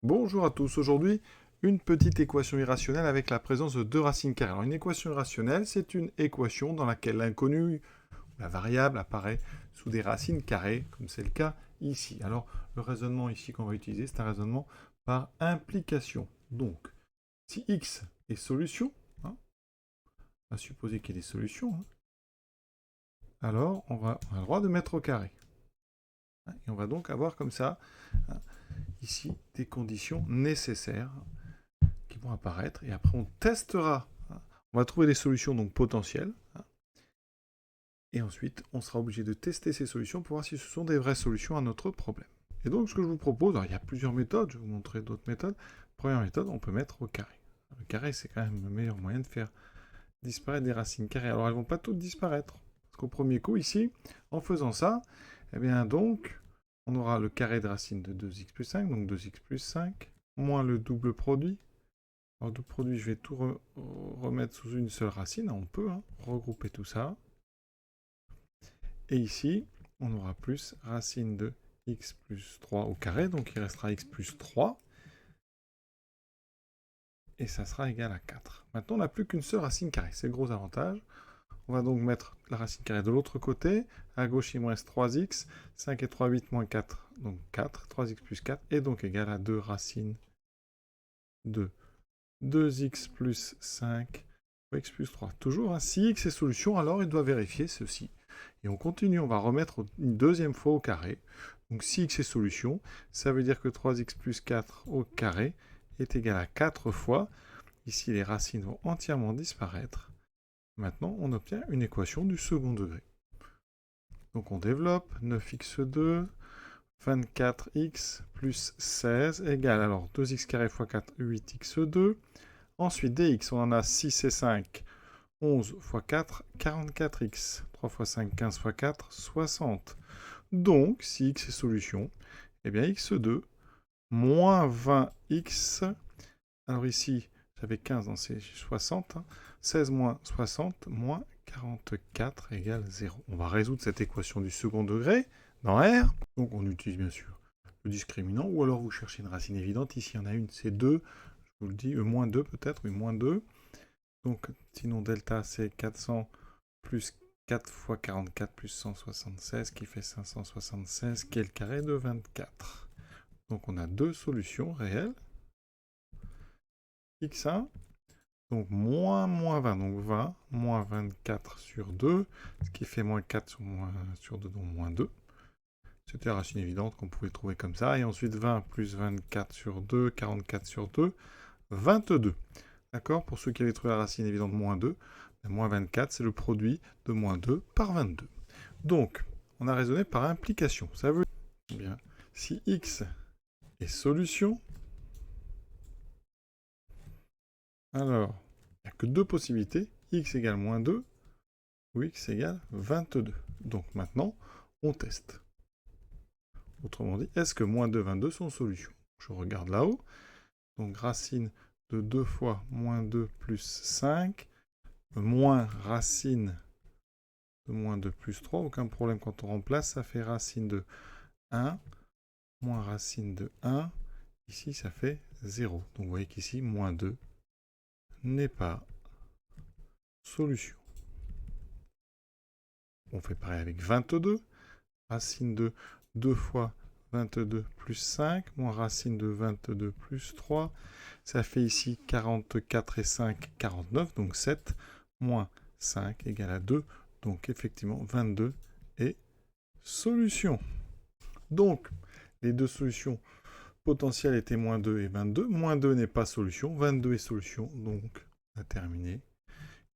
Bonjour à tous. Aujourd'hui, une petite équation irrationnelle avec la présence de deux racines carrées. Alors, une équation irrationnelle, c'est une équation dans laquelle l'inconnu, la variable, apparaît sous des racines carrées, comme c'est le cas ici. Alors, le raisonnement ici qu'on va utiliser, c'est un raisonnement par implication. Donc, si x est solution, hein, on va supposer qu'il y ait des solutions, hein, alors on a le droit de mettre au carré. Et on va donc avoir comme ça, hein, ici, des conditions nécessaires qui vont apparaître, et après on testera, hein. On va trouver des solutions donc potentielles, hein, et ensuite on sera obligé de tester ces solutions pour voir si ce sont des vraies solutions à notre problème. Et donc ce que je vous propose, alors il y a plusieurs méthodes, je vais vous montrer d'autres méthodes. Première méthode, on peut mettre au carré. Le carré, c'est quand même le meilleur moyen de faire disparaître des racines carrées. Alors elles ne vont pas toutes disparaître, parce qu'au premier coup ici, en faisant ça, eh bien donc, on aura le carré de racine de 2x plus 5, donc 2x plus 5, moins le double produit. Alors, double produit, je vais tout remettre sous une seule racine. On peut regrouper tout ça. Et ici, on aura plus racine de x plus 3 au carré. Donc, il restera x plus 3. Et ça sera égal à 4. Maintenant, on n'a plus qu'une seule racine carrée. C'est le gros avantage. On va donc mettre la racine carrée de l'autre côté. À gauche, il me reste 3x. 5 et 3, 8, moins 4. Donc 4. 3x plus 4 est donc égal à 2 racines de 2x plus 5 x plus 3. Toujours, hein, si x est solution, alors il doit vérifier ceci. Et on continue, on va remettre une deuxième fois au carré. Donc si x est solution, ça veut dire que 3x plus 4 au carré est égal à 4 fois. Ici, les racines vont entièrement disparaître. Maintenant, on obtient une équation du second degré. Donc on développe 9x2, 24x plus 16 égale, alors 2x carré fois 4, 8x2. Ensuite, dx, on en a 6 et 5, 11 fois 4, 44x. 3 fois 5, 15 fois 4, 60. Donc, si x est solution, eh bien x2 moins 20x. Alors ici, j'avais 15, donc c'est 60. 16 moins 60 moins 44 égale 0. On va résoudre cette équation du second degré dans R. Donc on utilise bien sûr le discriminant, ou alors vous cherchez une racine évidente. Ici, il y en a une, c'est 2. Je vous le dis, moins 2 peut-être, oui, moins 2. Donc, sinon, delta, c'est 400 plus 4 fois 44 plus 176, qui fait 576, qui est le carré de 24. Donc, on a deux solutions réelles. x1, donc moins 20, donc 20, moins 24 sur 2, ce qui fait moins 4 sur 2, donc moins 2. C'était la racine évidente qu'on pouvait trouver comme ça. Et ensuite, 20 plus 24 sur 2, 44 sur 2, 22. D'accord? Pour ceux qui avaient trouvé la racine évidente moins 2, moins 24, c'est le produit de moins 2 par 22. Donc, on a raisonné par implication. Ça veut dire, bien, si x est solution, alors, il n'y a que deux possibilités, x égale moins 2 ou x égale 22. Donc maintenant, on teste. Autrement dit, est-ce que moins 2 et 22 sont solutions? Je regarde là-haut. Donc racine de 2 fois moins 2 plus 5, moins racine de moins 2 plus 3, aucun problème quand on remplace, ça fait racine de 1, moins racine de 1, ici ça fait 0. Donc vous voyez qu'ici, moins 2 n'est pas solution. On fait pareil avec 22, racine de 2 fois 22 plus 5, moins racine de 22 plus 3, ça fait ici 44 et 5, 49, donc 7, moins 5 égale à 2, donc effectivement 22 est solution. Donc, les deux solutions potentielles étaient moins 2 et 22. Moins 2 n'est pas solution, 22 est solution, donc on a terminé.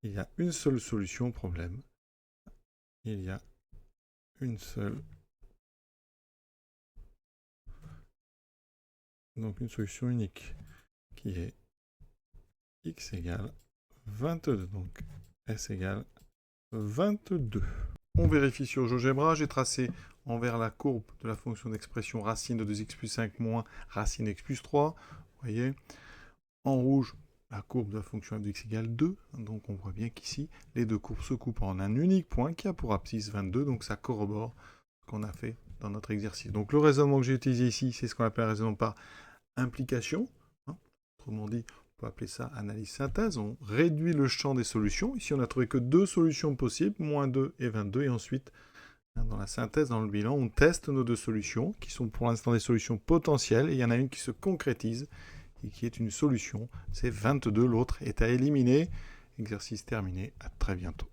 Il y a une seule solution au problème. Il y a une seule. Donc une solution unique qui est x égale 22. Donc s égale 22. On vérifie sur GeoGebra. J'ai tracé envers la courbe de la fonction d'expression racine de 2x plus 5 moins racine x plus 3. Vous voyez, en rouge, la courbe de la fonction f de x égale 2. Donc on voit bien qu'ici, les deux courbes se coupent en un unique point qui a pour abscisse 22. Donc ça corrobore ce qu'on a fait dans notre exercice. Donc le raisonnement que j'ai utilisé ici, c'est ce qu'on appelle un raisonnement par implication. Hein. Autrement dit, on peut appeler ça analyse-synthèse. On réduit le champ des solutions. Ici, on n'a trouvé que 2 solutions possibles, moins 2 et 22. Et ensuite, dans la synthèse, dans le bilan, on teste nos 2 solutions, qui sont pour l'instant des solutions potentielles. Et il y en a une qui se concrétise et qui est une solution. C'est 22, l'autre est à éliminer. Exercice terminé. À très bientôt.